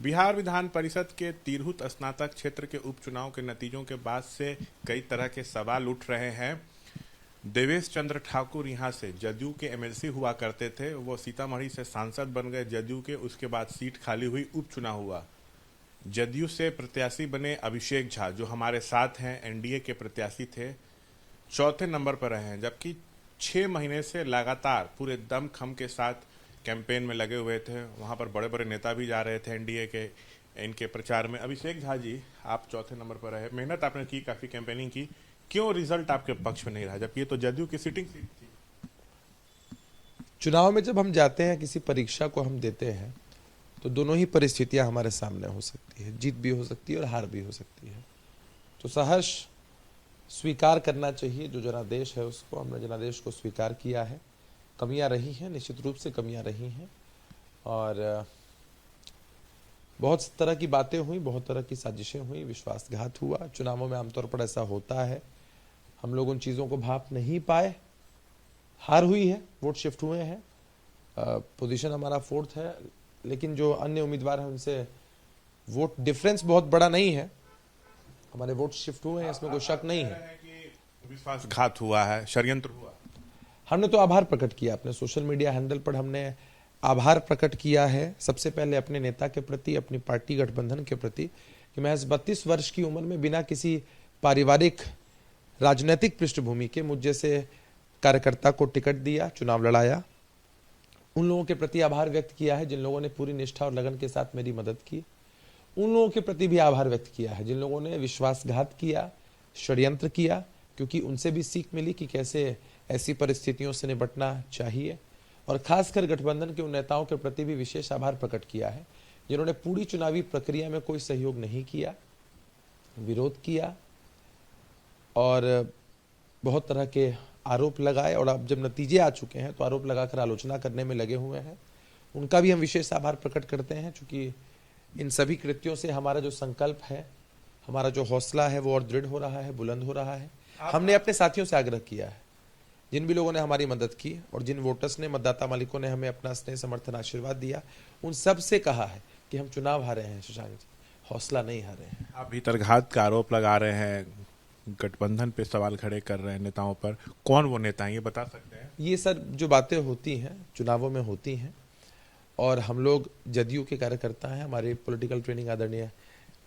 बिहार विधान परिषद के तिरहुत स्नातक क्षेत्र के उपचुनाव के नतीजों के बाद से कई तरह के सवाल उठ रहे हैं। देवेश चंद्र ठाकुर यहां से जदयू के एमएलसी हुआ करते थे, वो सीतामढ़ी से सांसद बन गए जदयू के। उसके बाद सीट खाली हुई, उपचुनाव हुआ। जदयू से प्रत्याशी बने अभिषेक झा, जो हमारे साथ हैं, एनडीए के प्रत्याशी थे, चौथे नंबर पर रहे हैं, जबकि 6 महीने से लगातार पूरे दमखम के साथ कैंपेन में लगे हुए थे। वहां पर बड़े बड़े नेता भी जा रहे थे एनडीए के इनके प्रचार में। अभिषेक झा जी, आप चौथे नंबर पर रहे, मेहनत आपने की, काफी कैंपेनिंग की, क्यों रिजल्ट आपके पक्ष में नहीं रहा, जबकि ये तो जदयू की सीटिंग सीट थी? चुनाव में जब हम जाते हैं, किसी परीक्षा को हम देते हैं, तो दोनों ही परिस्थितियां हमारे सामने हो सकती है। जीत भी हो सकती है और हार भी हो सकती है। तो सहर्ष स्वीकार करना चाहिए जो जनादेश है उसको। हमने जनादेश को स्वीकार किया है। कमियां रही हैं, निश्चित रूप से कमियां रही हैं, और बहुत तरह की बातें हुई, बहुत तरह की साजिशें हुई, विश्वासघात हुआ। चुनावों में आमतौर पर ऐसा होता है। हम लोग उन चीज़ों को भाप नहीं पाए। हार हुई है, वोट शिफ्ट हुए हैं, पोजीशन हमारा 4th है, लेकिन जो अन्य उम्मीदवार हैं उनसे वोट डिफरेंस बहुत बड़ा नहीं है। हमारे वोट शिफ्ट हुए हैं, इसमें कोई शक नहीं है। विश्वासघात हुआ है, षड्यंत्र हुआ। हमने तो आभार प्रकट किया, अपने सोशल मीडिया हैंडल पर हमने आभार प्रकट किया है। सबसे पहले अपने नेता के प्रति, अपनी पार्टी गठबंधन के प्रति, कि महज 32 वर्ष की उम्र में बिना किसी पारिवारिक राजनीतिक पृष्ठभूमि के मुझ जैसे कार्यकर्ता को टिकट दिया, चुनाव लड़ाया। उन लोगों के प्रति आभार व्यक्त किया है जिन लोगों ने पूरी निष्ठा और लगन के साथ मेरी मदद की। उन लोगों के प्रति भी आभार व्यक्त किया है जिन लोगों ने विश्वासघात किया, षड्यंत्र किया, क्योंकि उनसे भी सीख मिली कि कैसे ऐसी परिस्थितियों से निपटना चाहिए। और खासकर गठबंधन के उन नेताओं के प्रति भी विशेष आभार प्रकट किया है जिन्होंने पूरी चुनावी प्रक्रिया में कोई सहयोग नहीं किया, विरोध किया और बहुत तरह के आरोप लगाए। और अब जब नतीजे आ चुके हैं तो आरोप लगाकर आलोचना करने में लगे हुए हैं। उनका भी हम विशेष आभार प्रकट करते हैं, क्योंकि इन सभी कृत्यों से हमारा जो संकल्प है, हमारा जो हौसला है, वो और दृढ़ हो रहा है, बुलंद हो रहा है। हमने अपने साथियों से आग्रह किया है, जिन भी लोगों ने हमारी मदद की और जिन वोटर्स ने, मतदाता मालिकों ने हमें अपना स्नेह, समर्थन, आशीर्वाद दिया, उन सब से कहा है कि हम चुनाव हारे हैं शशांक जी, हौसला नहीं हारे हैं। आप भीतरघात का आरोप लगा रहे हैं, गठबंधन पे सवाल खड़े कर रहे हैं नेताओं पर। कौन वो नेता हैं, ये बता सकते हैं? ये सर जो बातें होती हैं चुनावों में होती हैं, और हम लोग जदयू के कार्यकर्ता हैं। हमारी पॉलिटिकल ट्रेनिंग आदरणीय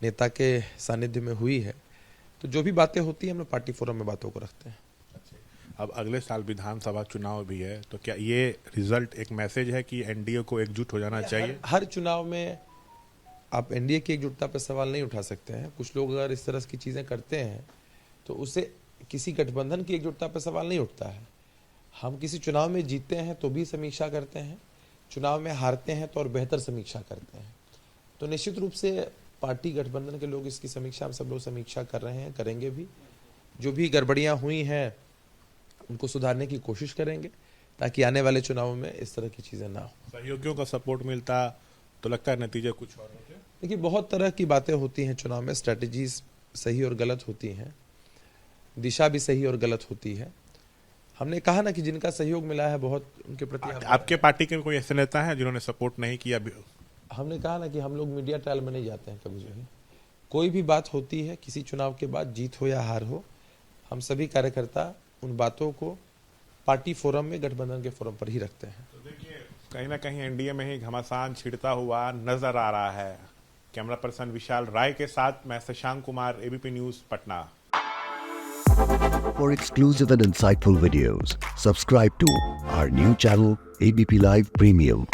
नेता के सानिध्य में हुई है। तो जो भी बातें होती हैं, हम लोग पार्टी फोरम में बातों को रखते हैं। अब अगले साल विधानसभा चुनाव भी है, तो क्या ये रिजल्ट एक मैसेज है कि एनडीए को एकजुट हो जाना चाहिए? हर चुनाव में आप एनडीए की एकजुटता पर सवाल नहीं उठा सकते हैं। कुछ लोग अगर इस तरह की चीजें करते हैं तो उससे किसी गठबंधन की एकजुटता पर सवाल नहीं उठता है। हम किसी चुनाव में जीतते हैं तो भी समीक्षा करते हैं, चुनाव में हारते हैं तो और बेहतर समीक्षा करते हैं। तो निश्चित रूप से पार्टी गठबंधन के लोग इसकी समीक्षा, हम सब लोग समीक्षा कर रहे हैं, करेंगे भी। जो भी गड़बड़ियां हुई हैं उनको सुधारने की कोशिश करेंगे, ताकि आने वाले चुनावों में इस तरह की चीजें ना हो। सहयोगियों का सपोर्ट मिलता तो लगता है नतीजे कुछ और होते। देखिए, बहुत तरह की बातें होती हैं चुनाव में, स्ट्रेटेजीज सही और गलत होती हैं, दिशा भी सही और गलत होती है। हमने कहा ना कि जिनका सहयोग मिला है, बहुत उनके प्रति। आपके पार्टी के कोई ऐसे नेता हैं जिन्होंने सपोर्ट नहीं किया? हमने कहा ना कि हम लोग मीडिया ट्रायल में नहीं जाते हैं कभी। जो है कोई भी बात होती है किसी चुनाव के बाद, जीत हो या हार हो, हम सभी कार्यकर्ता उन बातों को पार्टी फोरम में, गठबंधन के फोरम पर ही रखते हैं। तो देखिए, कहीं ना कहीं एनडीए में ही घमासान छिड़ता हुआ नजर आ रहा है। कैमरा पर्सन विशाल राय के साथ मैं Shashank Kumar, ABP news, Patna. For exclusive and insightful videos, subscribe to our new channel ABP Live Premium.